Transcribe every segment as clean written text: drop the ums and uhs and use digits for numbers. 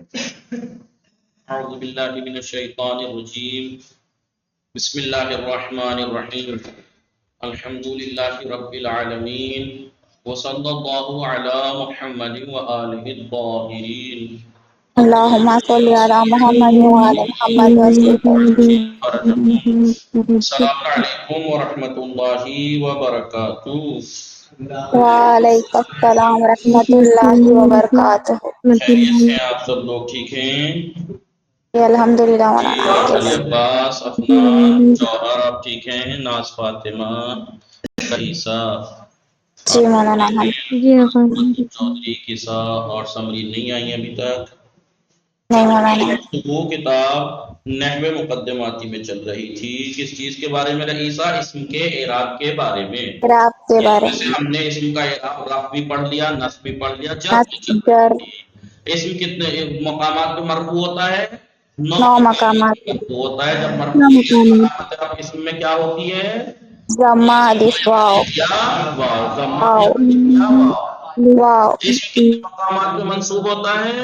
اعوذ باللہ من الشیطان الرجیم بسم اللہ الرحمن الرحیم الحمد للہ رب العالمین وصلی اللہ علی محمد وآلہ الطاہرین اللهم صل على محمد وعلى محمد وسلم. السلام علیکم ورحمۃ اللہ وبرکاتہ۔ وعلیکم السلام ورحمۃ اللہ وبرکاتہ. خیریت سے آپ سب لوگ ٹھیک ہیں؟ الحمدللہ مولانا آپ علی کیسے؟ عباس، افنان، جوہر آپ ٹھیک ہیں؟ ناز فاطمہ، عیسیٰ جی آپ مولانا ٹھیک ہم ہیں؟ چودھری قصہ اور سمری نہیں آئی ابھی تک؟ نہیں مولانا. وہ کتاب نحو مقدماتی میں چل رہی تھی، کس چیز کے بارے میں رئیسہ؟ اسم کے اعراب کے بارے میں۔ رات کے اس بارے میں سے میں ہم نے اسم کا اعراب رفع بھی پڑھ لیا، نصب بھی پڑھ لیا، جر بھی چل رہی جر تھی۔ اسم کتنے مقامات پہ مرفوع ہوتا ہے؟ 9 9 مقامات مقامات پہ مرفوع ہوتا ہے۔ جب مرفوع علامت رفع اسم میں کیا ہوتی ہے؟ ضمہ الف واو یا واو، ضمہ واو یا واو۔ واو. اسم کتنے مقامات پہ منصوب ہوتا ہے؟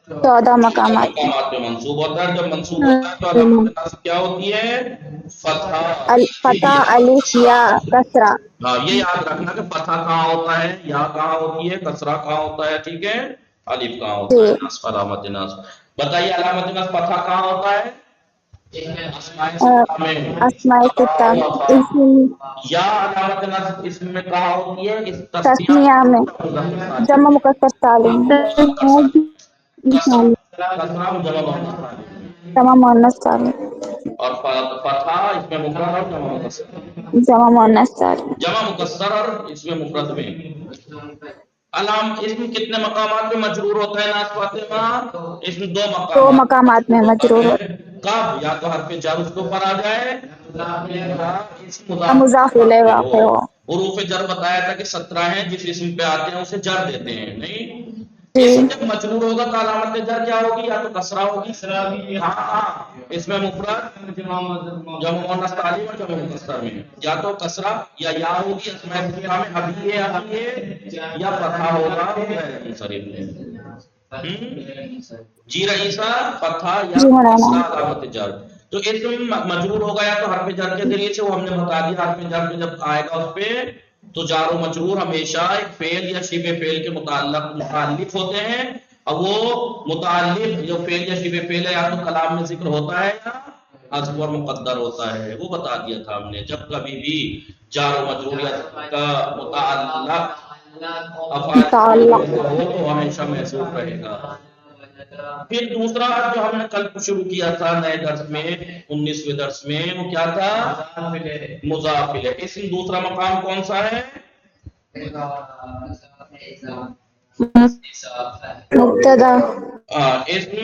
14 14 مقامات میں. مقامات پہ منصوب ہوتا ہے۔ جب منصوب ہوتا ہے تو علامت نصب کیا ہوتی ہے؟ فتحہ۔ فتح الف یا کسرہ. ہاں، یہ یاد رکھنا کہ فتحہ کہاں ہوتا ہے، یا کہاں ہوتی ہے، کسرہ کہاں ہوتا ہے، ٹھیک ہے، الف کہاں ہوتا جی ہے، نصب علامت نصب۔ بتائیے علامت نصب فتحہ کہاں ہوتا ہے؟ اسماء ستہ میں۔ اسماء ستہ یا علامت نصب اسم میں کہاں ہوتی ہے؟ اس تسنیہ تسنیہ میں جمع مکسر سالم جمع مؤنث سالم اور فتحہ اس میں مفرد اور جمع مکسر، جمع مؤنث سالم. جمع مکسر اور اس میں مفرد میں۔ اسم کتنے مقامات پہ مجرور ہوتا ہے ناز فاطمہ؟ اسم 2 2 مقامات پہ مقامات میں مجرور ہوتا مجرور ہے۔ کب؟ یا تو حرف جر اس کے اوپر آ جائے، یا اسم ہوتا مضاف مضاف الیہ الیہ ہو۔ واقع ہو. حروف جر بتایا تھا کہ 17 ہیں، جس اسم پہ آتے ہیں اسے جر دیتے ہیں، نہیں؟ جی اسم جب مجرور ہوگا تو علامت جر کیا ہوگی؟ یا تو کسرہ ہوگی، ہاں، اس میں مفرد، جمع مؤنث سالم اور جمع مکسر میں، یا تو کسرہ یا ہوگی اسماء ستہ میں، ابھی ہے، یا فتحہ ہوگا غیر منصرف میں۔ جی رئیسہ، فتحہ یا جی مولانا. کسرہ علامت جر۔ تو اسم مجرور ہوگا یا تو حرف جر کے ذریعے سے، وہ ہم نے بتا دیا، حرف جر پہ جب آئے گا اس پہ تو جار و مجرور ہمیشہ ایک فعل یا شبہ فعل کے متعلق ہوتے ہیں، اور وہ متعلق جو فعل یا شبہ فعل ہے یا تو کلام میں ذکر ہوتا ہے یا حذف اور مقدر ہوتا ہے، وہ بتا دیا تھا ہم نے۔ جب کبھی بھی جار و مجروریت کا متعلق افعال تعلق ہو تو ہمیشہ محذوف رہے گا۔ پھر دوسرا جو ہم نے کل شروع کیا تھا نئے درس میں، 19ویں درس میں، وہ کیا تھا؟ مضاف الیہ۔ اسم دوسرا مقام کون سا ہے؟ مبتدا اسم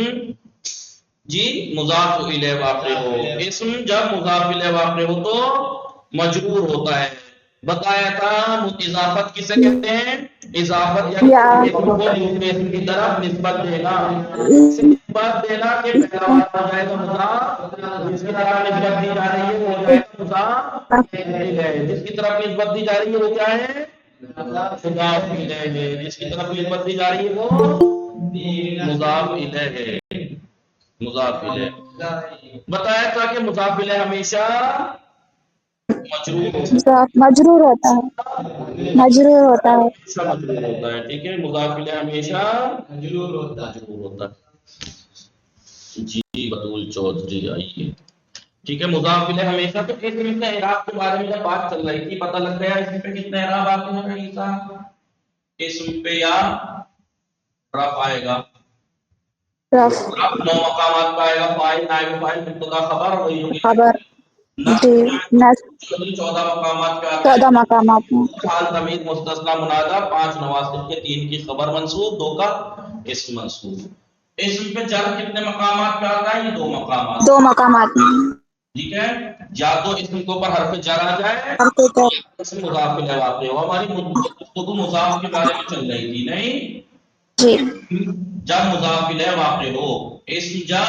جی مضاف الیہ واقع ہو۔ اسم جب مضاف الیہ واقع ہو تو مجرور ہوتا ہے۔ بتایا تھا اضافت کسے کہتے ہیں؟ اضافت یا یعنی اسم کو دوسرے اسم کی طرف نسبت دینا۔ نسبت دینا کہ پہلا والا ہو جائے گا مضاف، جس کی طرف نسبت دی جا رہی ہے وہ ہو جائے گا مضاف الیہ، جس کی طرف نسبت دی جا رہی ہے وہ کیا ہے؟ مضاف الیہ ہے، جس کی طرف نسبت دی جا رہی ہے وہ مضاف الیہ ہے، مضاف الیہ۔ بتایا تھا کہ مضاف الیہ ہمیشہ مجرور ہوتا ہے، مجرور ہوتا ہے. مجرور ہوتا ہے. ہمیشہ مجرور ہوتا ہے، ٹھیک ہے، مضاف الیہ ہمیشہ مجرور ہوتا ہے۔ جی بطول چودھری آئیے، ٹھیک ہے، مضاف الیہ ہمیشہ۔ تو اسم کے اعراب کے بارے میں جب بات چل رہی تھی، پتہ لگ گیا اسم پہ کتنے اعراب آتے ہیں عیسیٰ؟ اسم پہ یا رفع آئے گا، رف 9 مقامات پہ آئے گا، فاعل، نائب فاعل، مبتدا، خبر اور وہی خبر. جی نصب 14 مقامات پہ آتا 14 ہے، مقامات میں. حال ضمیر مستثنی منادا، 5 نواصب کے 3 کی خبر منصوب، 2 کا اسم منصوب۔ اسم پہ جر کتنے مقامات پہ آتا ہے؟ یہ 2 مقامات، 2 مقامات میں. ٹھیک ہے، یا تو اسم کے اوپر حرف جر آ جائے، حرف جر. اسم مضاف الیہ واقع ہو۔ ہماری گفتگو مضاف کے بارے میں چل رہی تھی، نہیں؟ جی جب مضاف الیہ واقع ہو، اسم جب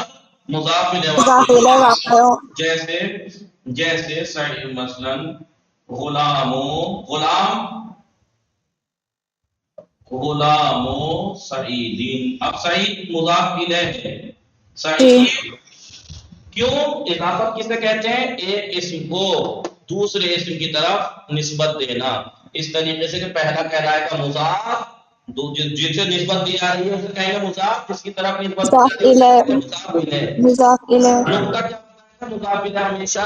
مضاف الیہ مضاف واقع الیہ واقع ہو. ہو، جیسے مثلا غلام غلام سعید. اب سعید مضاف الیہ ہے. سعید کیوں اضافت کسے کہتے ہیں؟ ایک اسم کو دوسرے اسم کی طرف نسبت دینا. اس طریقے سے کہ پہلا کہلائے گا مضاف، جسے نسبت دی جا رہی ہے اسے کہیں گے مضاف، جس کی طرف نسبت دی جا رہی ہے اسے کہیں گے مضاف الیہ. مضاف الیہ نقطہ کیا ہوتا ہے؟ مضاف الیہ ہمیشہ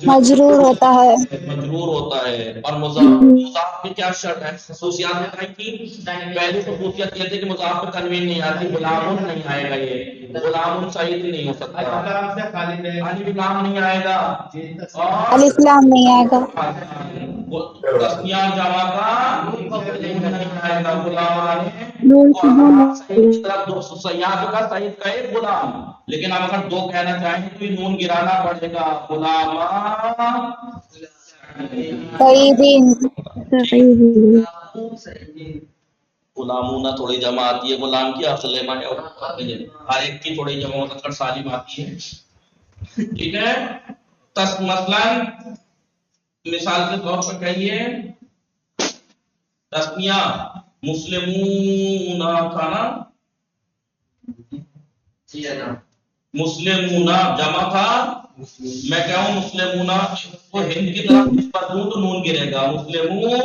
مجرور ہوتا ہے. مجرور ہوتا ہے. اور مضاف کی کیا شرط ہے؟ خصوصیات بتائیں کی پہلی خصوصیت یہ تھی کہ مضاف پہ تنوین نہیں آتی. غلام نہیں آئے گا، یہ غلام سعید نہیں ہو سکتا، الف لام نہیں آئے گا، اور الف لام نہیں آئے گا. تسنیہ جمع کا نہیں آئے گا. غلامان نون اور شدہ اگر آپ نہیں. سعید کی طرف دو سیاد کا سعید کا ایک غلام، لیکن اب اگر دو کہنا چاہیں تو یہ نون گرانا پڑے گا. غلامان سعیدین غلامونہ تھوڑی جمع آتی ہے غلام کی، اصل میں ہر ایک کی تھوڑی جمع مذکر سالم آتی ہے. ٹھیک ہے. مثلا مثال کے طور پر کہیے تسنیہ مسلمون تھا نا، مسلمون جمع تھا، میں کہوں مسلمون کو ہند کی طرف نسبت دوں تو نون گرے گا. مسلمون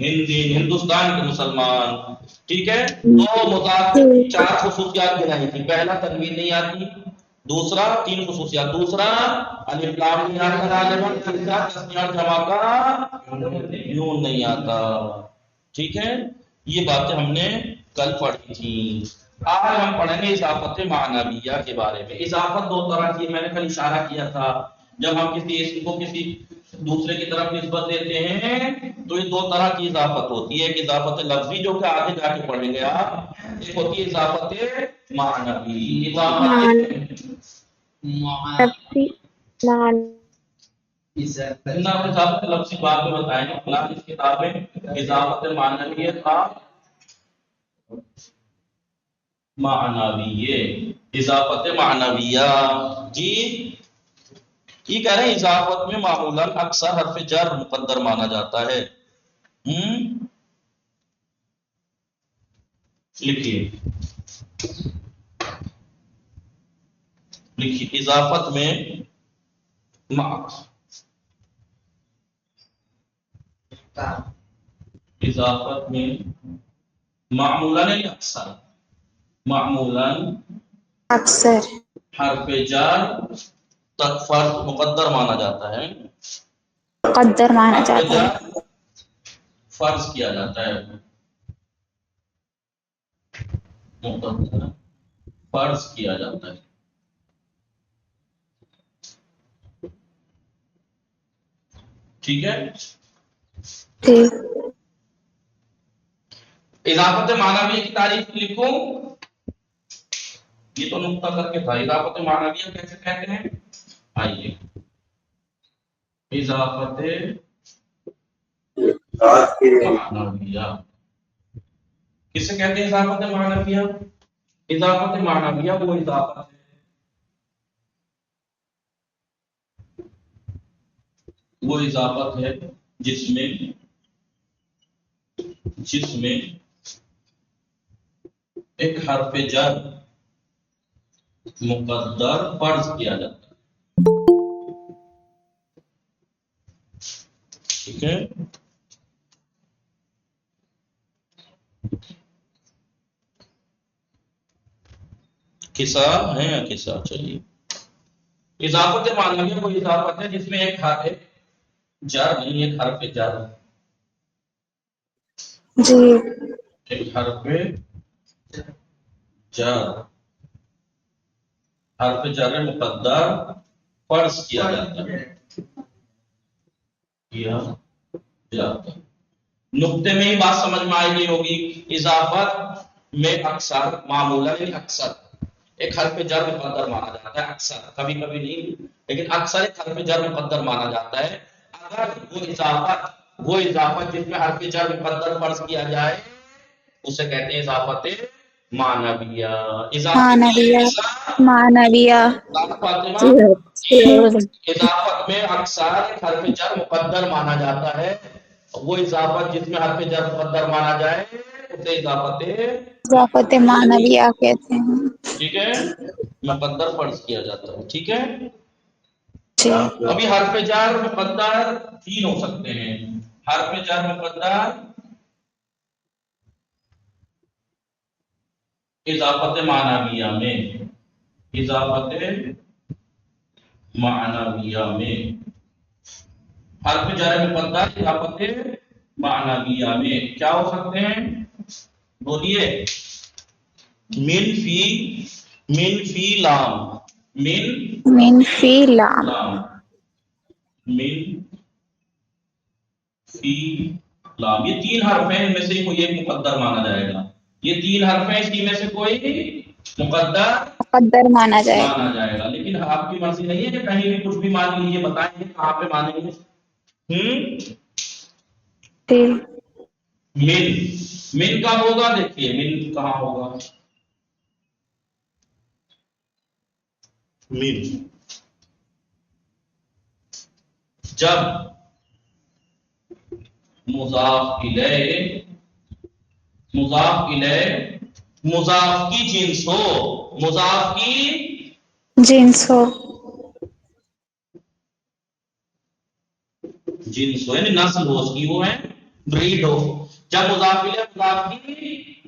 ہندی، ہندوستان کے مسلمان. ٹھیک ہے. تو مضاف کی چار خصوصیات گنائی تھی. پہلا تنوین نہیں آتی، دوسرا تین خصوصیات، دوسرا الف لام نہیں آتا غالباً، تیسرا تسنیہ اور جمع کا نون نہیں آتا. ٹھیک ہے. یہ باتیں ہم نے کل پڑھی تھی. آج ہم پڑھیں گے اضافت معنویہ کے بارے میں. اضافت دو طرح کی، میں نے کل اشارہ کیا تھا. جب ہم کسی اسم کو کسی دوسرے کی طرف نسبت دیتے ہیں تو یہ دو طرح کی اضافت ہوتی ہے. ایک اضافت لفظی جو کہ آگے جا کے پڑھیں گے آپ، ایک ہوتی ہے اضافت معنوی. اضافت لفظی بعد میں بتائیں گے. فلان اس کتاب میں اضافت معنوی تھا، معنویہ اضافت معنویہ. جی یہ کہہ رہے ہیں اضافت میں معمولاً اکثر حرف جر مقدر مانا جاتا ہے. لکھیے لکھیے اضافت میں اضافت میں معمولاً اکثر، معمولاً اکثر حرف جر تک فرض مقدر مانا جاتا ہے. مقدر مانا حرف جاتا ہے. جر فرض کیا جاتا ہے، مقدر فرض کیا جاتا ہے. ٹھیک ہے. ٹھیک. اضافت معنویہ کی تعریف لکھوں. یہ تو نقطہ کر کے تھا. اضافت معنویہ کیسے کہتے ہیں؟ آئیے اضافت معنویہ کسے کہتے ہیں؟ اضافت معنویہ. اضافت معنویہ وہ اضافت ہے، وہ اضافت ہے جس میں ایک حرف جر مقدر فرض کیا جاتا ہے. ٹھیک ہے. قصہ ہے یا قصہ؟ چلیے. اضافت معنویہ وہ اضافت ہے جس میں ایک حرف جر نہیں، ایک حرف جر، جی ایک حرف جر، حرف جر مقدر فرض کیا جاتا ہے. کیا جاتا ہے. نقطے میں ہی بات سمجھ میں آئی نہیں ہوگی. اضافت میں اکثر، معمولاً اکثر ایک حرف جر مقدر مانا جاتا ہے. اکثر، کبھی کبھی نہیں لیکن اکثر ایک حرف جر مقدر مانا جاتا ہے. اگر وہ اضافت جس میں حرف جر مقدر فرض کیا جائے اسے کہتے ہیں اضافت معنویہ. معنویہ فاطمہ اضافت میں اکثر حرف جر مقدر مانا جاتا ہے. وہ اضافت جس میں حرف جر مقدر مانا جائے اسے اضافت معنویہ کہتے ہیں. ٹھیک ہے، مقدر فرض کیا جاتا ہے. ٹھیک ہے، جی. ابھی حرف جر مقدر 3 ہو سکتے ہیں. حرف جر مقدر اضافت معنویہ میں، اضافت معنویہ میں، حرف جر مقدر اضافت معنویہ میں کیا ہو سکتے ہیں؟ بولیے. من فی لام، من فی لام. من فی لام، یہ 3 حرف ہیں، ان میں سے کوئی ایک مقدر مانا جائے گا. یہ 3 حرف ہیں، اس میں سے کوئی مقدر مانا جائے گا. جائے گا. لیکن آپ کی مرضی نہیں ہے کہ کہیں بھی کچھ بھی مان لیجیے، بتائیں گے کہاں پہ مانیں گے. جی. من کب ہوگا؟ دیکھیے من کہاں ہوگا. من جب مضاف الیہ مضاف کی جنس ہو، مضاف کی جنس ہو. جنس ہو یعنی نسل ہو اس کی، وہ ہے بریڈ ہو. جب مضاف الیہ مضاف کی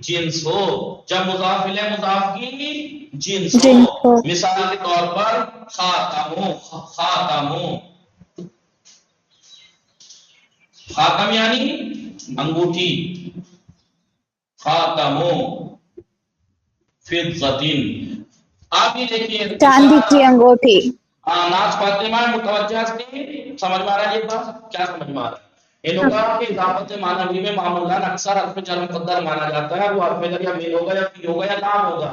جنس ہو، جب مضاف الیہ مضاف کی جنس ہو. مثال کے طور پر خاتم یعنی انگوٹھی، خاتم فضۃ. آپ یہ دیکھیے چاندی کی انگوٹھی. ناز فاطمہ متوجہ سے سمجھ میں آ رہا ہے. یہ بات کیا سمجھ میں آ رہا ہے؟ ان لوگوں کے اضافت معنوی میں معمولاً اکثر حرف جر مقدر مانا جاتا ہے. وہ حرف جر یا من ہوگا یا فی ہوگا یا لام ہوگا.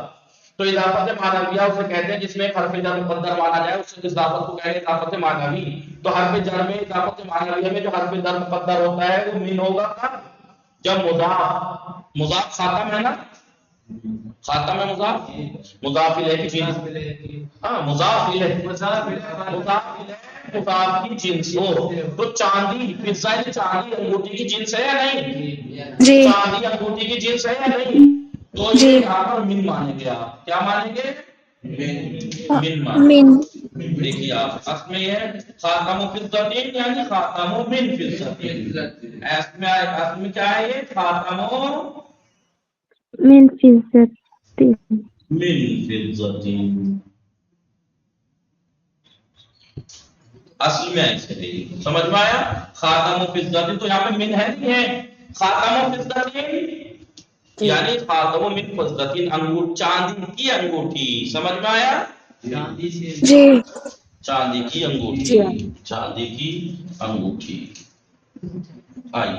تو اضافت معنویہ اسے کہتے ہیں جس میں حرف جر مقدر مانا جائے، اس اضافت کو کہتے ہیں اضافت معنوی. تو حرف جر میں اضافت معنویہ میں جو حرف جر مقدر ہوتا ہے وہ من ہوگا جب مضاف خاتم ہے نا، خاتم ہے مضاف الیہ کی جنس. ہاں مضاف الیہ مضاف کی جنس ہو. تو چاندی فضہ چاندی انگوٹھی کی جنس ہے یا نہیں؟ جی. چاندی انگوٹھی کی جنس ہے یا نہیں؟ تو جی. یہ یہاں پر من مانیں گے. آپ کیا مانیں گے؟ من مانیں گے. من. دیکھیے آپ اصل میں یہ خاتم فضہ یعنی خاتم من فضہ. اصل میں کیا ہے؟ یہ خاتم من فضہ. من فضہ. اصل میں ایسے ہے. سمجھ میں آیا؟ خاتم فضہ. تو یہاں پہ من ہے نہیں ہے. خاتم فضہ یعنی خاتم من فضہ، چاندی کی انگوٹھی. سمجھ میں آیا؟ جی. چاندی کی انگوٹھی، چاندی کی انگوٹھی. آئی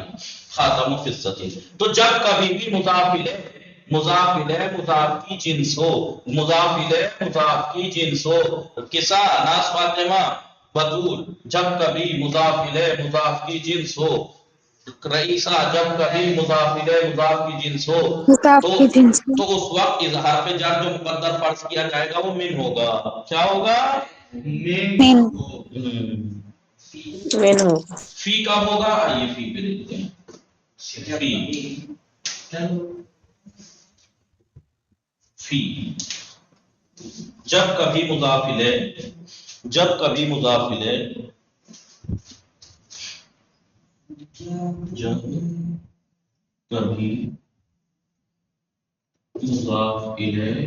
خاتم فضہ. تو جب کبھی بھی مضاف الیہ مضاف کی جنس ہو، مضاف الیہ مضاف کی جنس ہو، کسا ناس فاطمہ بطول جب کبھی مضاف الیہ مضاف کی جنس ہو، رئیسہ جب کبھی مضاف الیہ مضاف کی جنس ہو، مضاف تو کی جنس. تو اس وقت اظہار پہ جر جو مقدر فرض کیا جائے گا وہ من ہوگا. کیا ہوگا؟ من. فی کب ہوگا؟ آئیے فی پہ دیکھتے ہیں. فی جب کبھی مضاف الیہ جب کبھی مضاف الیہ جب کبھی مضاف الیہ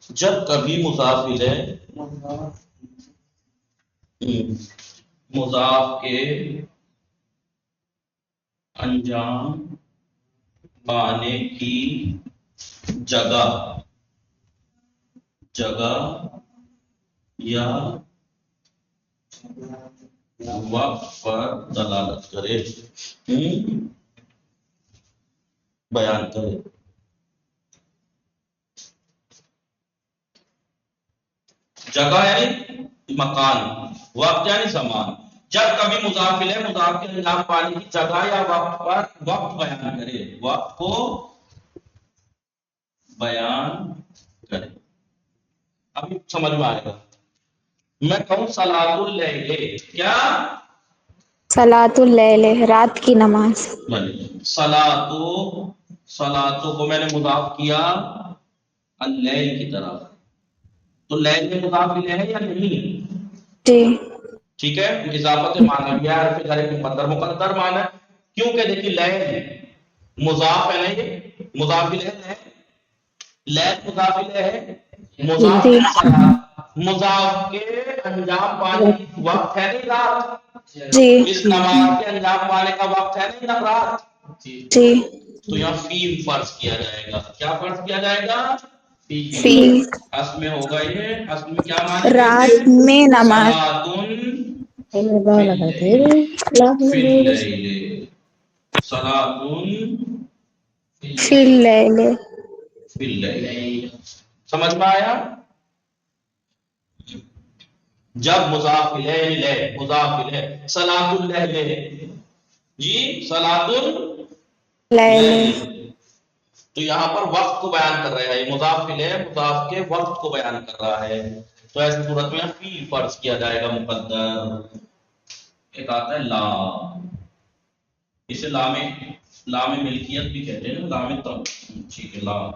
جب کبھی مضاف الیہ مضاف کے انجام پانے کی جگہ یا وقت پر دلالت کرے، بیان کرے. جگہ یعنی مکان، وقت یعنی زمان. جب کبھی مضاف الیہ مضاف کے انجام پانے کی جگہ یا وقت پر وقت بیان کرے، وقت کو بیان کرے. ابھی سمجھ میں آئے گا. میں کہوں صلاۃ اللیل، کیا صلاۃ اللیل رات کی نماز. صلاتو کو میں نے مضاف کیا اللیل کی طرف. تو لیل میں مضاف الیہ ہے یا نہیں؟ جی ٹھیک ہے. اضافت معنویہ حرف جر مقدر معنی. کیونکہ دیکھیے لیل مضاف ہے نا، یہ مضاف الیہ ہے. لیل مضاف الیہ ہے، مضاف جی صلاۃ مضاف کے انجام پانے کی وقت ہے نہیں رات. جی اس نماز کے انجام پانے کا وقت ہے نہیں رات. جی تو یہاں فی فرض کیا جائے گا. کیا فرض کیا جائے گا؟ فی اصل میں ہوگا یہ، اصل میں کیا معنی تھے رات میں اسے؟ نماز. صلاتن فی اللیل. صلاتن فی اللیل. فی اللیل. سمجھ میں آیا؟ جب مضاف الیہ لے مضاف الیہ صلاۃ اللیل جی صلاۃ لیل. اللیل. تو یہاں پر وقت کو بیان کر رہا ہے، یہ مضاف الیہ مضاف کے وقت کو بیان کر رہا ہے. تو ایسی صورت میں فی فرض کیا جائے گا مقدر. ایک آتا ہے لام، اسے لام ملکیت بھی کہتے ہیں، لام ٹھیک ہے. لام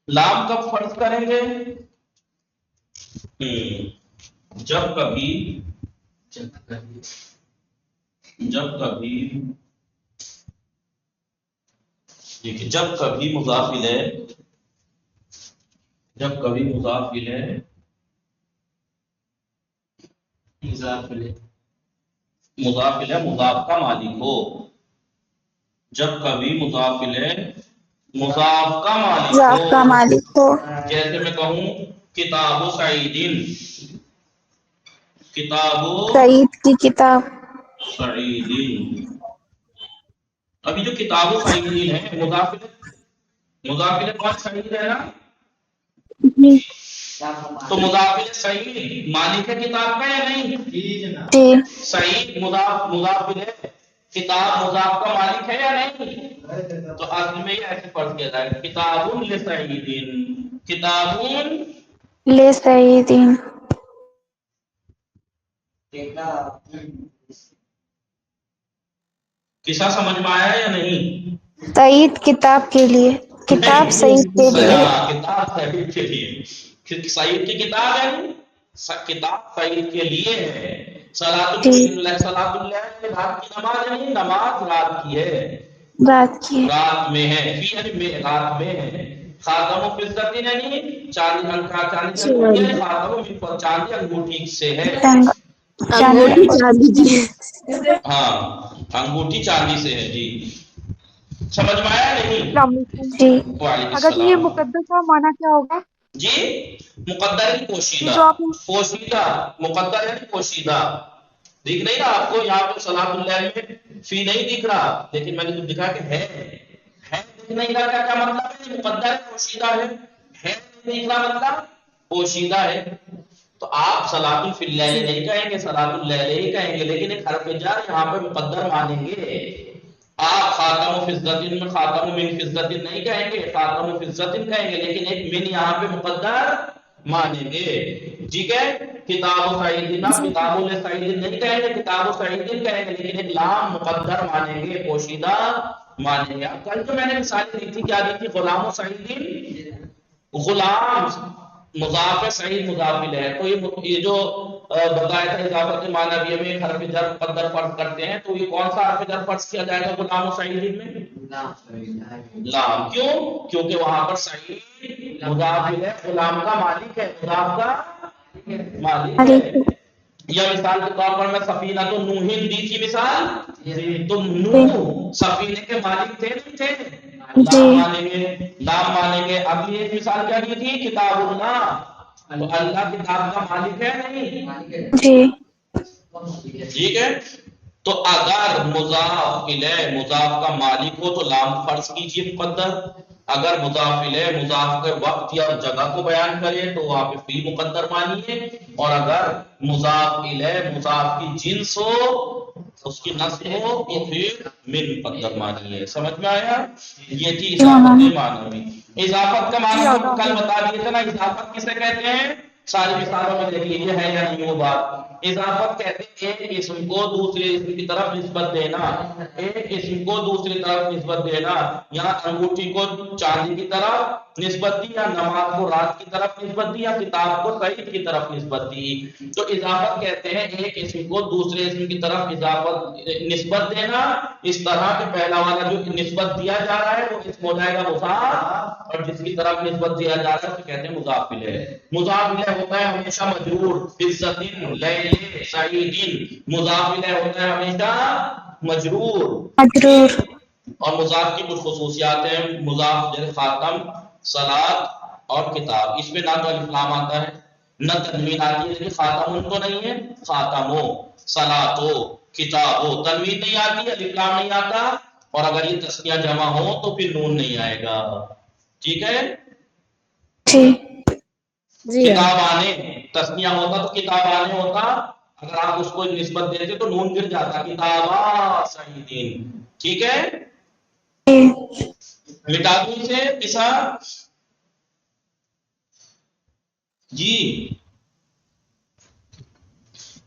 لام کب فرض کریں گے؟ جب کبھی دیکھیے جب کبھی مضاف الیہ مضاف کا مالک ہو. جب کبھی مضاف الیہ مضاف کا مالک ذات کا ہو. مالک ہو. جیسے میں کہوں کتاب سعید، کتاب سعید کی کتاب. سعید. ابھی جو کتاب سعید ہے مضاف الیہ کون سعید ہے نا؟ جی تو مضاف الیہ سعید مالک ہے کتاب کا یا نہیں؟ جی سعید مضاف الیہ کتاب مضاف کا مالک ہے یا نہیں؟ تو اصل میں یہ ایسے فرض کیا جائے گا کتاب لسعید. کتاب لسعید. قصہ سمجھ میں آیا یا نہیں؟ سعید کتاب کے لیے. کتاب سعید کے لیے. کتاب سعید کے لیے. سعید کی کتاب ہے، کتاب سعید کے لیے ہے. صلاۃ جی اللیل رات کی نماز ہے، نماز رات کی ہے، رات کی. رات میں ہے. فی یعنی میں رات میں ہے. خاتم و فضت یعنی چاندی انگوٹھی ہے. خاتم و چاندی انگوٹھی سے ہے. انگوٹھی چاندی کی. ہاں انگوٹھی چاندی سے ہے. جی سمجھ میں آیا نہیں؟ السلام علیکم. جی وعلیکم اگر یہ السلام. مقدر کا معنی کیا ہوگا؟ جی مقدر کی یہ پوشیدہ. جو آپ نے پوشیدہ مقدر ہے پوشیدہ. دکھ نہیں رہا آپ کو یہاں پہ صلاۃ اللیل میں فی نہیں دکھ رہا، لیکن میں نے جو دکھا کہ ہے دکھ نہیں رہا. کیا مطلب ہے؟ مقدر پوشیدہ ہے نہیں دکھ رہا مطلب پوشیدہ ہے. تو آپ صلاۃ فی اللیل نہیں کہیں گے، صلاۃ اللیل ہی کہیں گے، لیکن ایک حرف جر یہاں پہ مقدر مانیں گے. آپ خاتم و فضت میں خاتم و من فضت نہیں کہیں گے، خاتم و فضت کہیں گے، لیکن ایک من یہاں پہ مقدر مانیں گے. ٹھیک ہے. کتاب و سعید کتاب سعید نہیں کہیں گے، کتاب و سعید کہیں گے، لیکن ایک لام مقدر مانیں گے، پوشیدہ مانیں گے. اب کل جو میں نے مثالیں دی تھی کیا دی تھی؟ غلام و سعید. غلام مضاف سعید مضاف الیہ. تو یہ جو بتایا تھا اضافت معنویہ میں ایک حرف جر مقدر فرض کرتے ہیں، تو یہ کون سا حرف جر فرض کیا جائے گا غلام و سعید میں؟ لام. کیوں؟ کیونکہ وہاں پر سعید مضاف الیہ غلام کا مالک ہے، مضاف کا مالک ہے. یا مثال کے طور پر میں سفینہ تو نوح دی تھی مثال، تو نوح سفینے کے مالک تھے نہیں تھے؟ جی لام مانیں گے. اب یہ مثال کیا دی تھی؟ کتاب اللہ. تو اللہ کتاب کا مالک ہے نہیں؟ جی ٹھیک ہے. تو اگر مضاف الیہ مضاف کا مالک ہو تو لام فرض کیجئے مقدر. اگر مضاف الیہ مضاف کے وقت یا جگہ کو بیان کرے تو وہاں پہ فی مقدر مانیے. اور اگر مضاف الیہ مضاف کی جنس ہو، اس کی نسل ہو، تو پھر من مقدر مانیے. سمجھ میں آیا؟ یہ تھی اضافت معنوی. اضافت کا معنی جی ہم آداب. کل بتا دیے تھے نا. اضافت کسے کہتے ہیں؟ ساری مثالوں میں دیکھ لیجیے ہے یا نہیں وہ بات. اضافت کہتے ہیں ایک اسم کو دوسرے اسم کی طرف نسبت دینا. ایک اسم کو دوسری طرف نسبت دینا. یہاں انگوٹھی کو چاندی کی طرف نسبت دی, یا نماز کو رات کی طرف نسبت دی, یا کتاب کو سعید کی طرف نسبت دی. تو اضافت کہتے ہیں ایک اسم کو دوسرے اسم کی طرف اضافت نسبت دینا. اس طرح کہ پہلا والا جو نسبت دیا جا رہا ہے وہ اسم ہو جائے گا مضاف, اور جس کی طرف نسبت دیا جا رہا ہے اسے کہتے ہیں مضاف الیہ. مضاف الیہ ہوتا ہے ہمیشہ مجرور, عزت لیل سعید. مضاف الیہ ہوتا ہے ہمیشہ مجرور. مجرور. اور مضاف کی کچھ خصوصیات ہیں. مضاف جیسے خاتم, صلاۃ اور کتاب, اس میں نہ تو الف لام آتا ہے نہ تنوین آتی ہے. لیکن خاتم ان کو نہیں ہے, خاتمو, صلاۃو, کتابو, تنوین نہیں آتی, الف لام نہیں آتا, اور اگر یہ تسنیہ جمع ہو تو پھر نون نہیں آئے گا. ٹھیک ہے. جی. کتابانے تسنیہ ہوتا تو کتابانے ہوتا, اگر آپ اس کو نسبت دیتے تو نون گر جاتا, کتابا سعیدین. ٹھیک ہے. مٹا دوں سے کسا جی,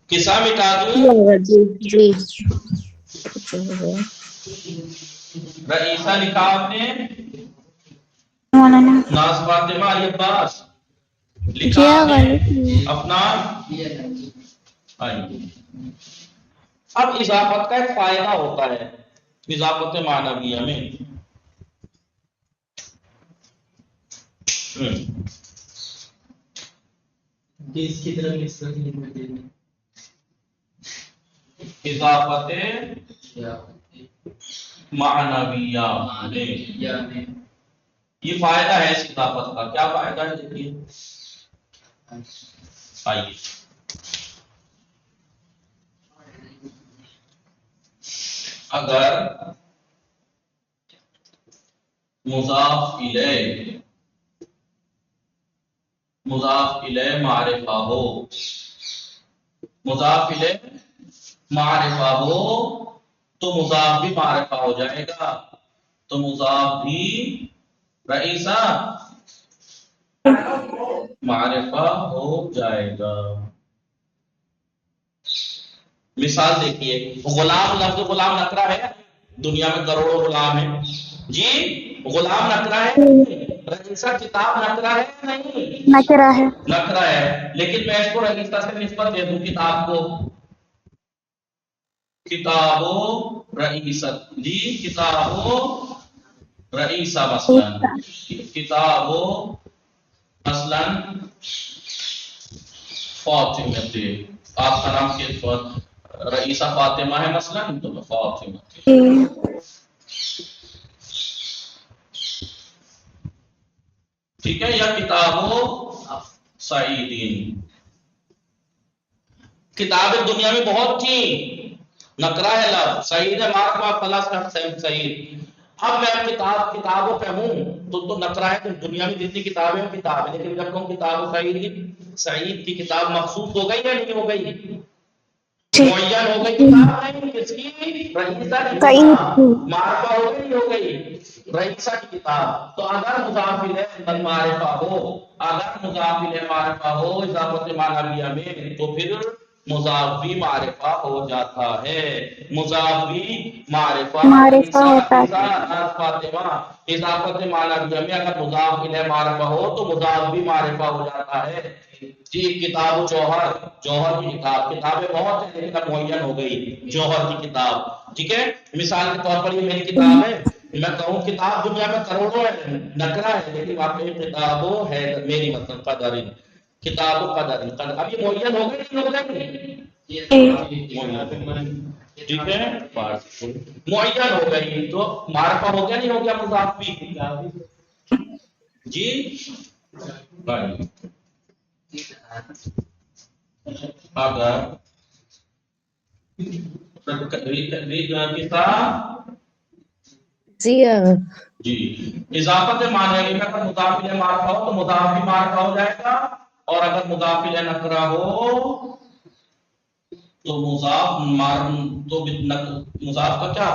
کسا مٹا دوں. جی رئیسہ لکھا آپ نے, مولانا ناز فاطمہ علی عباس لکھا کیا آپ غلط نے اپنا. آئیے اب اضافت کا ایک فائدہ ہوتا ہے اضافت معنویہ میں. اس کی طرف نسبت اضافت معنویہ میں یہ فائدہ ہے اس اضافت کا. کیا فائدہ ہے دیکھیے. آئیے اگر مضاف الیہ معرفہ ہو, مضاف الیہ معرفہ ہو تو مضاف بھی معرفہ ہو جائے گا. تو مضاف بھی رئیسہ معرفہ ہو جائے گا. مثال دیکھیے, غلام لفظ غلام نکرہ ہے, دنیا میں کروڑوں غلام ہیں جی. غلام نکرہ ہے, رئیسہ کتاب نکرہ ہے نہیں, نکرہ ہے. نکرہ ہے, لیکن میں اس کو رئیسہ سے نسبت دے دوں کتاب کو, کتابو رئیست جی, کتابو رئیسہ مثلا, کتابو مثلا فاطمہ, آپ کا نام کیا رئیسہ فاطمہ ہے مثلا, تو میں فاطمہ. ٹھیک ہے. یا کتابو سعیدین, کتابیں دنیا میں بہت تھی, نکرہ ہے لفظ, سعید ہے معرفہ پلس سعید. اب میں کتابوں پہ ہوں تو نکرہ ہے, دنیا میں جتنی کتابیں ہیں کتاب ہے, لیکن جب کہوں کتاب سعید کی کتاب مخصوص ہو گئی یا نہیں ہو گئی, معین ہو گئی کتاب نہیں, کس کی, رئیسہ کی کتاب. معرفہ ہو گئی نہیں ہو گئی, رئیسہ کی کتاب. تو اگر مضاف الیہ معرفہ ہو, اگر مضاف الیہ معرفہ ہو اضافت معنویہ میں, تو پھر مضاف بھی معرفہ ہو جاتا ہے. مضاف بھی معرفہ ہوتا ہے. فاطمہ اضافت معنویہ میں اگر مضاف الیہ معرفہ ہو تو مضاف بھی معرفہ ہو جاتا ہے. جی, کتاب جوہر, جوہر کی کتاب, کتابیں بہت ہیں لیکن اب معین ہو گئی جوہر کی کتاب. ٹھیک ہے. مثال کے طور پر یہ میری کتاب ہے, میں کہوں کتاب دنیا میں کروڑوں ہے, نکرہ ہے, لیکن واقعی کتابوں ہے میری مطلب قدر, کتاب و قدر. اب یہ معین ہو گئی نہیں ہو گئی, ٹھیک ہے, معین ہو گئی تو معرفہ ہو گیا نہیں ہو گیا مضاف بھی جی. اگر جی اضافت معنوی میں اگر مضاف الیہ معرفہ ہو تو مضاف بھی معرفہ ہو جائے گا, اور اگر مضاف الیہ نکرہ ہو تو مضاف کا کیا,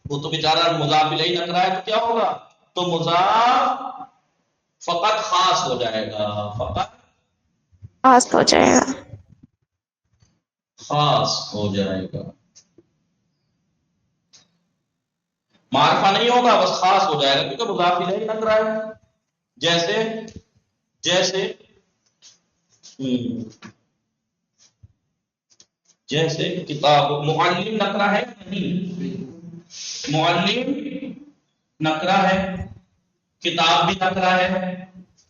وہ تو بیچارہ مضاف الیہ نکرہ ہے تو کیا ہوگا, تو مضاف فقط خاص ہو جائے گا, فقط خاص ہو جائے گا. خاص ہو جائے گا. معرفہ نہیں ہوگا بس خاص ہو جائے گا کیونکہ مضاف الیہ لگ رہا ہے. جیسے جیسے جیسے کتاب معلم نکرہ ہے نہیں. معلم نکرہ ہے, کتاب بھی نکرہ ہے.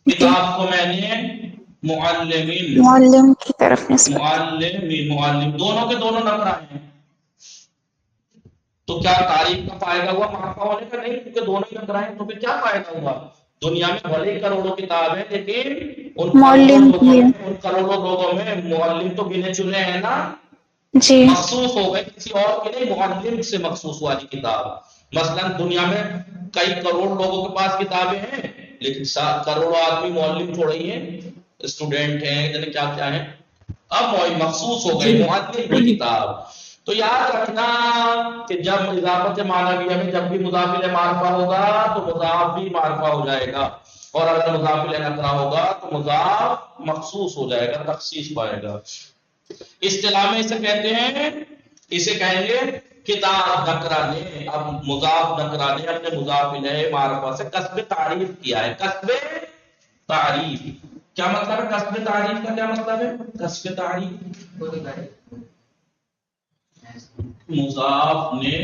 کتاب کو میں نے معلمین معلم کی طرف نسبت. معلم دونوں کے دونوں نکرہ ہیں. تو کیا تعریف کا فائدہ ہوا معرفہ ہونے کا؟ نہیں, کیونکہ دونوں ہی نکرہ ہیں. تو پھر کیا فائدہ ہوا؟ دنیا میں بھلے ہی کروڑوں کتاب ہیں لیکن ان معلم کی ہے. کروڑوں لوگوں میں معلم تو گنے چنے ہیں نا. جی مخصوص ہو گئے کسی اور کے لیے, معلم سے مخصوص والی کتاب. مثلا دنیا میں کئی کروڑ لوگوں کے پاس کتابیں ہیں لیکن 7 کروڑ آدمی معلم تھوڑے ہی ہیں, اسٹوڈنٹ ہیں, جنہیں کیا کیا ہیں. اب مخصوص ہو گئی معلم کی کتاب. تو یاد رکھنا کہ جب اضافت معنویہ میں جب بھی مضاف الیہ معرفہ ہوگا تو مضاف بھی معرفہ ہو جائے گا, اور اگر مضاف الیہ نکرہ ہوگا تو مضاف مخصوص ہو جائے گا, تخصیص پائے گا. اصطلاح میں اسے کہتے ہیں, اسے کہیں گے کتاب نکرہ نے. اب مضاف نکرہ نے اپنے مضاف الیہ معرفہ سے کسب تعریف کیا ہے. کسب تعریف کیا مطلب ہے؟ کسب تعریف کا کیا مطلب ہے؟ کسب تعریف مضاف نے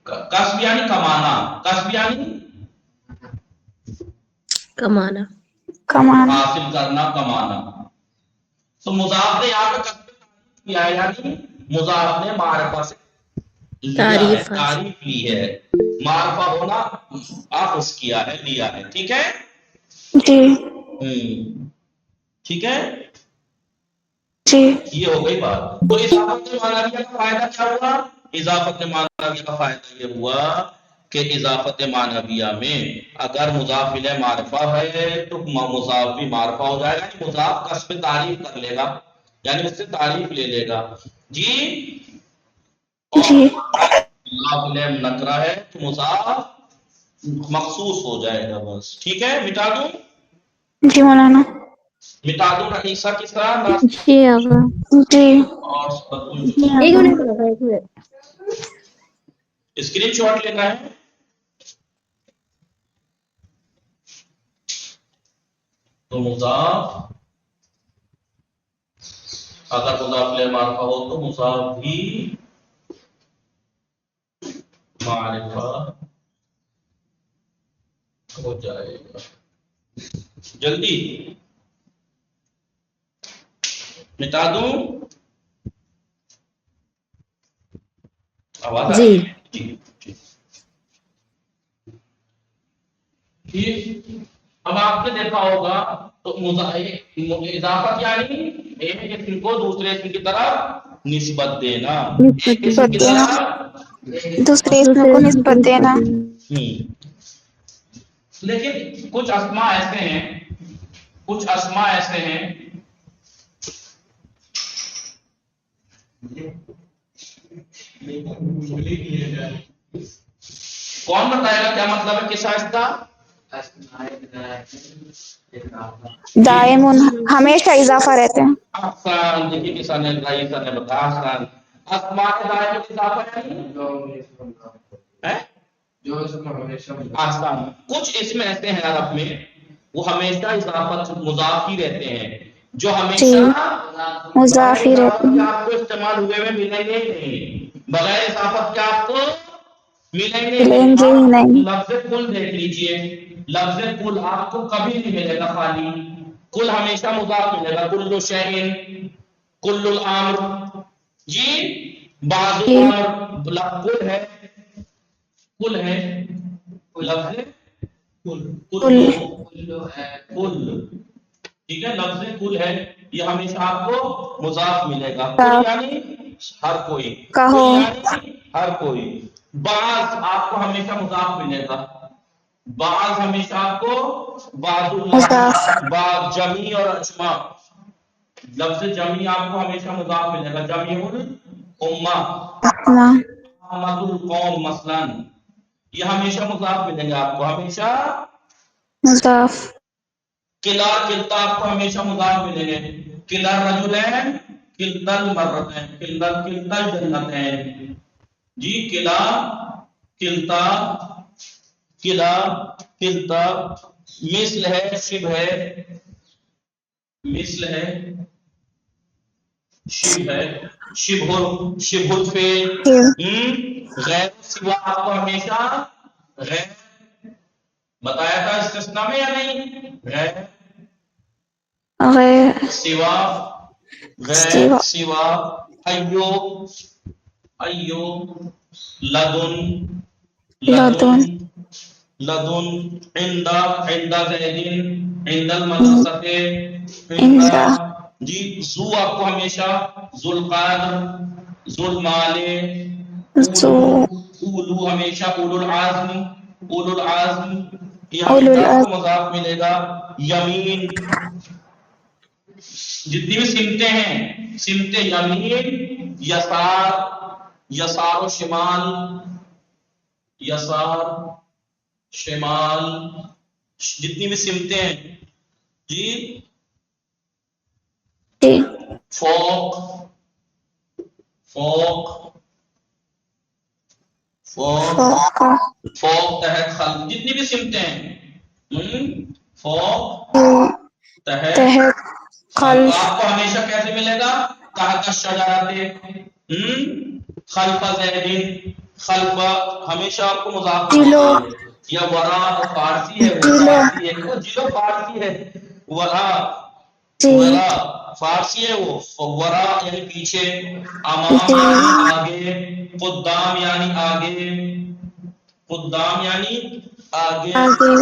کسب یعنی کمانا, کسب یعنی کمانا حاصل کرنا, کمانا. تو مضاف نے یہاں پہ کسب کیا ہے, یعنی مضاف نے معرفہ سے تعریف لی ہے. معرفہ ہونا اخذ کیا ہے, لیا ہے. ٹھیک ہے جی ٹھیک ہے, جی یہ ہو گئی بات. تو اضافت معنویہ کا فائدہ کیا ہوا؟ اضافت معنویہ کا فائدہ یہ ہوا کہ اضافت معنویہ میں اگر مضاف الیہ معرفہ ہے تو مضاف بھی معرفہ ہو جائے گا. مضاف کسب تعریف کر لے گا, یعنی اس سے تعریف لے لے گا. جی جی مضاف الیہ نکرہ ہے تو مضاف مخصوص ہو جائے گا بس. ٹھیک ہے, مٹا دوں جی مولانا. مٹا دوں رئیسہ کس طرح جی آقا. جی اور ایک منٹ. اسکرین شاٹ لینا ہے. تو مضاف اگر مضاف الیہ معرفہ ہو تو مضاف بھی معرفہ ہو جائے گا. جلدی مٹا دوں, آواز آ رہی ہے؟ ٹھیک. اب آپ نے دیکھا ہوگا تو اضافت یعنی ایک اسم کو دوسرے اسم کی طرف نسبت دینا, ایک اسم کی دینا, طرف دوسرے اسم کو نسبت دینا. لیکن کچھ اسماء ایسے ہیں, کچھ اسماء ایسے ہیں کون بتائے گا کیا مطلب ہے کس آیت کا؟ دائم ہمیشہ اضافہ رہتے ہیں. آسان, دیکھیے کسان نے رئیسہ نے بتایا آسان. اسماء دائم اضافہ ہے آسان. کچھ اسم ایسے ہیں عرب میں وہ ہمیشہ اضافت مضاف ہی رہتے ہیں, جو ہمیشہ جی بغیر مضافی رہتے اضافت کے ہیں. آپ کو استعمال ہوئے میں ملیں گے ہی نہیں. بغیر اضافت کے آپ کو ملیں گے نہیں. ملیں گے ہی آپ نہیں. لفظ کل دیکھ لیجئے, لفظ کل آپ کو کبھی نہیں ملے گا خالی. کل ہمیشہ مضاف ملے گا. کل شیء, کل الامر, جی بعض جی الامر کل ہے, کل ہے لفظ کل ٹھیک ہے, لفظ کل ہے یہ ہمیشہ آپ کو مضاف ملے گا. کل یعنی ہر کوئی, کہو کل یعنی ہر کوئی. بعض آپ کو ہمیشہ مضاف ملے گا, بعض ہمیشہ آپ کو بعض مضاف. بعض جمی اور اجماع, لفظ جمی آپ کو ہمیشہ مضاف ملے گا. جمی الامہ, احمد القوم مثلا, یہ ہمیشہ مضاف ملیں گے آپ کو, ہمیشہ مضاف. کلا کلتا آپ کو ہمیشہ مضاف ملیں گے. کلا الرجلین کلتا المرتين کلا کلتا الجنتين. جی کلا کلتا کلا کلتا مثل ہے شبہ ہے مثل ہے شبہ ہے شبہ الفعل غیر سوا آپ کو ہمیشہ غیر بتایا تھا استثناء میں یا نہیں غیر غیر سوا غیر سوا سوا ایو ایو لدن لدن لدن لدن عند عند زیدین عند المدرسۃ عند. عند جی زو آپ کو ہمیشہ ذوالقادر ذوالمال ذو اولو ہمیشہ اولو العزم اولو العزم. یہاں اولو آپ کو العزم مضاف ملے گا یمین. جتنی بھی سمتیں ہیں سمت یمین یسار یسار و شمال یسار شمال جتنی بھی سمتیں ہیں جی جی فوق فوق فوق فوق فوق تحت خلف جتنی بھی سمتیں ہیں فوق تحت تحت خلف. خلف آپ کو ہمیشہ کیسے ملے گا تحت الشجرات خلف زیدین خلف ہمیشہ آپ کو مضاف جلو ملے گا. یا ورا فارسی ہے وہ جلو فارسی ہے وہ جلو فارسی ہے ورا جی ورا فارسی ہے وہ ورا یعنی پیچھے امام جی یعنی آگے قدام یعنی آگے قدام یعنی آگے آگے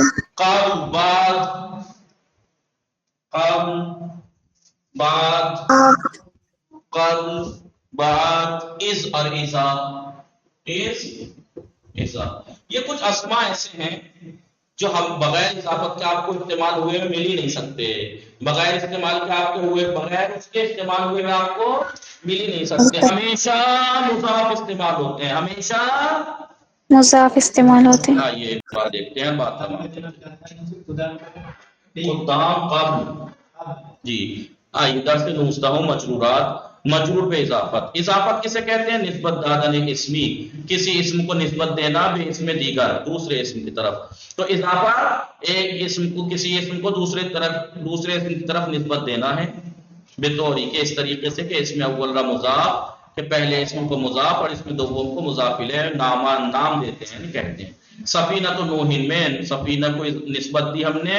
قبل بعد قبل بعد آگ قبل بعد از اور ایزا از ایزا. یہ کچھ اسماء ایسے ہیں جو ہم بغیر اضافت کے آپ کو استعمال ہوئے میں مل ہی نہیں سکتے. بغیر استعمال کے آپ کو ہوئے بغیر اس کے استعمال ہوئے میں آپ کو مل ہی نہیں سکتے. ہمیشہ مضاف استعمال ہوتے ہیں ہمیشہ. مضاف استعمال ہوتے ہیں. آئیے ایک بار دیکھتے ہیں بات قدام قبل. جی آئیے درس نوزدہ مجرورات مجرور پہ اضافت. اضافت کسے کہتے ہیں نسبت دادن اسمی کسی اسم کو نسبت دینا بے اسم دیگر دوسرے اسم کی طرف. تو اضافہ ایک اسم کو کسی اسم کو دوسرے اسم کی طرف نسبت دینا ہے بطوری کہ اس طریقے سے کہ اسم اول را مضاف کہ پہلے اسم کو مضاف اور اسم دوم کو مضاف الیہ نام دیتے ہیں کہتے ہیں. سفینہ تو نوح میں سفینہ کو نسبت دی ہم نے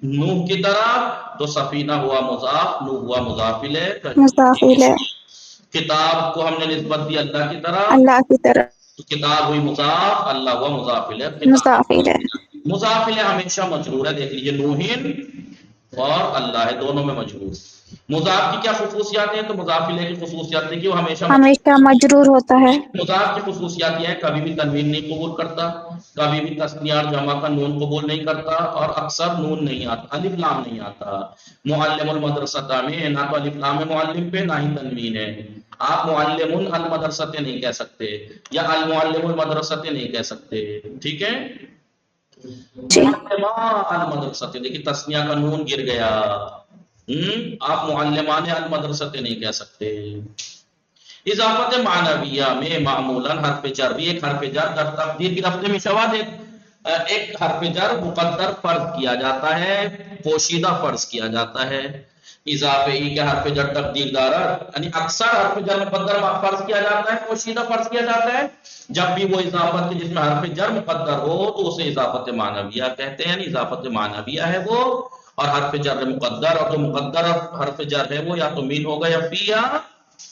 نوح کی طرح تو سفینہ ہوا مضاف نوح ہوا مضاف الیہ. مضاف الیہ. کتاب کو ہم نے نسبت دی اللہ کی طرح اللہ کی طرف تو کتاب ہوئی مضاف اللہ ہوا مضاف الیہ. مضاف الیہ. مضاف الیہ ہمیشہ مجرور ہے. دیکھ لیجیے نوحین اور اللہ ہے دونوں میں مجرور. مضاف کی کیا خصوصیات ہیں تو مضاف الیہ کی خصوصیات ہے کہ وہ ہمیشہ مجرور ہوتا ہے. مضاف کی خصوصیات یہ ہے کبھی بھی تنوین نہیں قبول کرتا کبھی بھی تثنیہ اور جمع کا نون قبول نہیں کرتا اور اکثر نون نہیں آتا الف لام نہیں آتا. معلم المدرسۃ میں نہ تو الف لام ہے معلم پہ نہ ہی تنوین ہے. آپ معلم المدرسۃ نہیں کہہ سکتے یا المعلم المدرسۃ نہیں کہہ سکتے. ٹھیک ہے جی المدرسۃ دیکھیے تثنیہ کا نون گر گیا. آپ معلمان المدرسۃ نہیں کہہ سکتے. اضافت معنویہ میں معمولاً حرف جر ایک حرف جر در تقدیر کی لفظ میں شواہد ایک حرف جر مقدر فرض کیا جاتا ہے پوشیدہ فرض کیا جاتا ہے. اضافے ای کے حرف جر تقدیر دار یعنی اکثر حرف جر مقدر فرض کیا جاتا ہے پوشیدہ فرض کیا جاتا ہے. جب بھی وہ اضافت جس میں حرف جر مقدر ہو تو اسے اضافت معنویہ کہتے ہیں. اضافت معنویہ ہے وہ اور حرف جر مقدر اور جو مقدر حرف جر ہے وہ یا تو مین ہوگا یا فی یا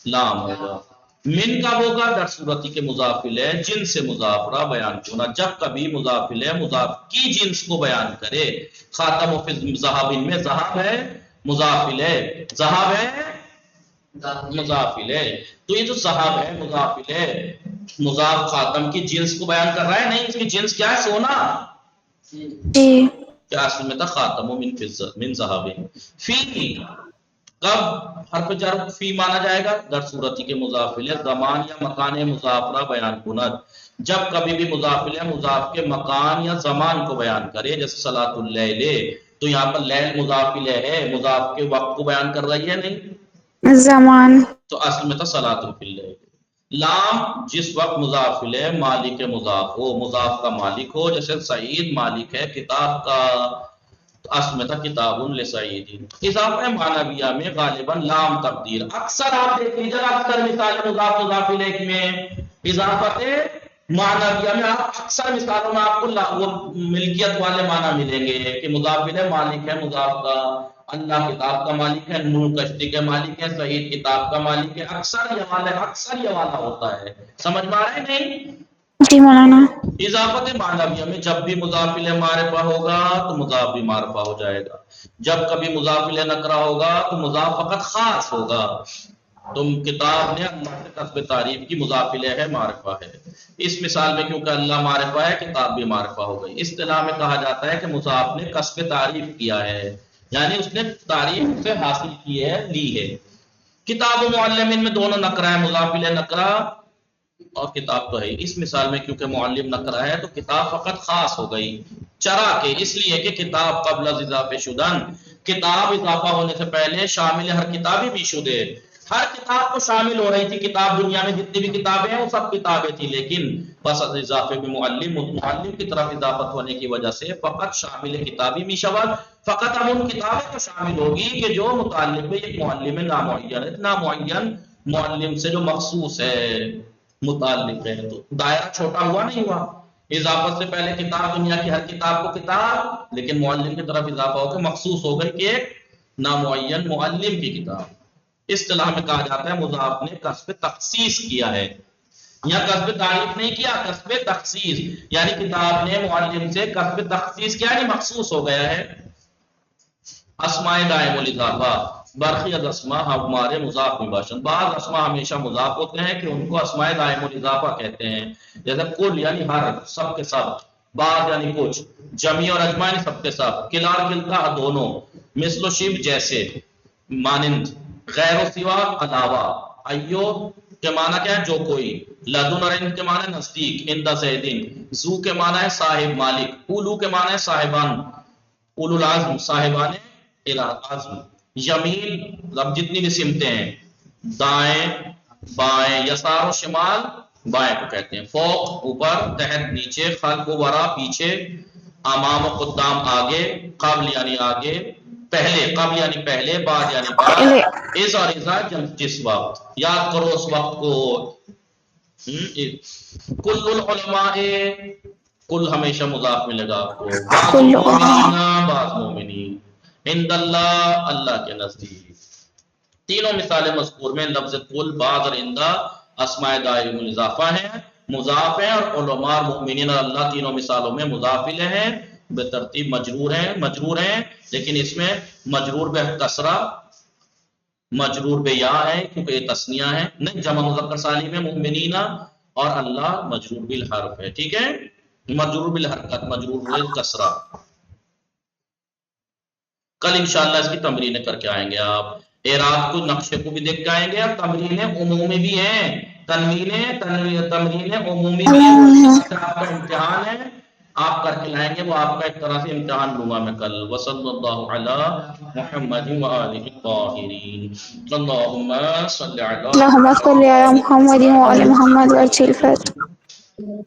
لام ہوگا. من کا ہوگا در صورتی کے مضاف الیہ جنس سے مضاف را بیان ہونا جب کبھی مضاف الیہ مضاف کی جنس کو بیان کرے. خاتم و ذہاب میں ذہاب ہے مضاف الیہ ذہاب ہے مضاف الیہ. تو یہ جو ذہاب ہے مضاف الیہ مضاف خاتم کی جنس کو بیان کر رہا ہے. نہیں اس کی جنس کیا ہے سونا. جی کیا اصل میں تھا خاتم من ذہاب. فی کب حرف جر فی مانا جائے گا در صورتی کے مضاف الیہ زمان یا مکان مضاف را بیان کنت جب کبھی بھی مضاف الیہ مضاف کے مکان یا زمان کو بیان کرے. جیسے صلاۃ اللیل تو یہاں پر لیل مضاف الیہ ہے، مضاف کے وقت کو بیان کر رہی ہے نہیں، زمان تو اصل میں تھا صلاۃ فی اللیل۔ لام جس وقت مضاف الیہ مالک مضاف ہو، مضاف کا مالک ہو، جیسے سعید مالک ہے کتاب کا، تو اصل میں تھا کتاب لسعید۔ اضافہ معنویہ میں غالباً لام تقدیر، اکثر آپ دیکھ لیجیے اکثر مثال مضاف مضاف الیہ میں اضافت معنویہ میں آپ اکثر مثالوں میں آپ کو وہ ملکیت والے معنی ملیں گے کہ مضاف الیہ مالک ہے مضاف کا، اللہ کتاب کا مالک ہے، نور کشتی کے مالک ہے، سعید کتاب کا مالک ہے، اکثر یہ والا ہوتا ہے، سمجھ میں آ رہا ہے نہیں؟ جی مولانا۔ اضافت معنویہ میں جب بھی مضاف الیہ معرفہ ہوگا تو مضاف بھی معرفہ ہو جائے گا، جب کبھی مضاف الیہ نکرہ ہوگا تو مضاف فقط خاص ہوگا۔ تم کتاب نے اللہ سے کسب تعریف کی، مضاف الیہ ہے معرفہ ہے۔ اس مثال میں کیونکہ اللہ معرفہ ہے کتاب بھی معرفہ ہو گئی۔ اصطلاح میں کہا جاتا ہے کہ مضاف نے کسب تعریف کیا ہے، یعنی اس نے تعریف سے حاصل کی ہے، لی ہے۔ کتاب و معلمین میں دونوں نکرہ ہے، مضاف الیہ نکرہ اور کتاب تو ہے۔ اس مثال میں کیونکہ معلم نکرہ ہے تو کتاب فقط خاص ہو گئی چرا کے، اس لیے کہ کتاب قبل از اضافہ شدن، کتاب اضافہ ہونے سے پہلے شامل ہر کتابی بھی شدے، ہر کتاب کو شامل ہو رہی تھی، کتاب دنیا میں جتنی بھی کتابیں ہیں وہ سب کتابیں تھی، لیکن بس از اضافے میں معلم کی طرف اضافت ہونے کی وجہ سے فقط شامل کتابی بھی شود، فقط اب ان کتابیں کو شامل ہوگی کہ جو متعلق ہے ایک معلم نامعین ہے، نامعین معلم سے جو مخصوص ہے متعلق ہے، تو دائرہ چھوٹا ہوا نہیں ہوا۔ اضافت سے پہلے کتاب دنیا کی ہر کتاب کو کتاب، لیکن معلم کی طرف اضافہ ہو کے مخصوص ہو گئی کہ ایک نامعین معلم کی کتاب۔ اصطلاح میں کہا جاتا ہے مضاف نے کسب تخصیص کیا ہے، یہاں کسب تعریف نہیں کیا، کسب تخصیص، یعنی کتاب نے معلم سے کسب تخصیص کیا، یعنی مخصوص ہو گیا ہے۔ اسماء دائم الاضافہ، برخی از اسماء ہمارے مضاف مباشر، بعض اسماء ہمیشہ مضاف ہوتے ہیں کہ ان کو اسماء دائم الاضافہ کہتے ہیں، جیسے کل یعنی ہر، سب کے سب، بعض یعنی کچھ، جمی اور اجمع یعنی سب کے سب، کلا اور کلتا دونوں، مثل و شبہ جیسے، مانند، غیر و سوا علاوہ، ایو کے معنی کیا ہے جو کوئی، لدن اور عند کے معنی نزدیک، عند زیدن، ذو کے معنی ہے صاحب مالک، اولو کے معنی ہے صاحبان، اولو العزم صاحبان عزم، یمین اب جتنی بھی سمتیں ہیں، دائیں بائیں، یسار و شمال بائیں کو کہتے ہیں، فوق اوپر، تحت نیچے، خلف و ورا پیچھے، امام و قدام آگے، قبل یعنی آگے، پہلے، قبل یعنی پہلے، بعد یعنی بعد، اس اور ازا جس وقت، یاد کرو اس وقت کو۔ کل العلماء، کل ہمیشہ مضاف ملے گا آپ کو، بعض المؤمنین، بعض مومنین، عند اللہ، اللہ کے نزدیک۔ تینوں مثالیں مذکور میں لفظ کل، بعض اور عندہ اسماء دائم الاضافہ ہیں، مضاف ہیں، اور علماء اور مؤمنین اور اللہ تینوں مثالوں میں مضاف الیہ ہیں، بترتیب مجرور ہیں، لیکن اس میں مجرور بہ کسرہ، مجرور بہ یا ہے کیونکہ یہ تثنیہ ہے، نہیں جمع مذکر سالم ہے، مؤمنین اور اللہ مجرور بالحرف ہے، ٹھیک ہے، مجرور بالحرکت، مجرور بالکسرہ۔ کل انشاءاللہ اس کی تمرینیں کر کے آئیں گے آپ، اعراب کو نقشے کو بھی دیکھ کے آئیں گے، اور تمرینیں عمومی بھی ہیں، تمرینیں عمومی بھی ہیں، آپ کا امتحان ہے، آپ کر کے لائیں گے، وہ آپ کا ایک طرح سے امتحان لوں گا میں کل۔ وصلی اللہ علی محمد وآلہ الطاہرین، اللہم صلی علی اللهم صل على محمد وعلى محمد وأجل الفاتحة.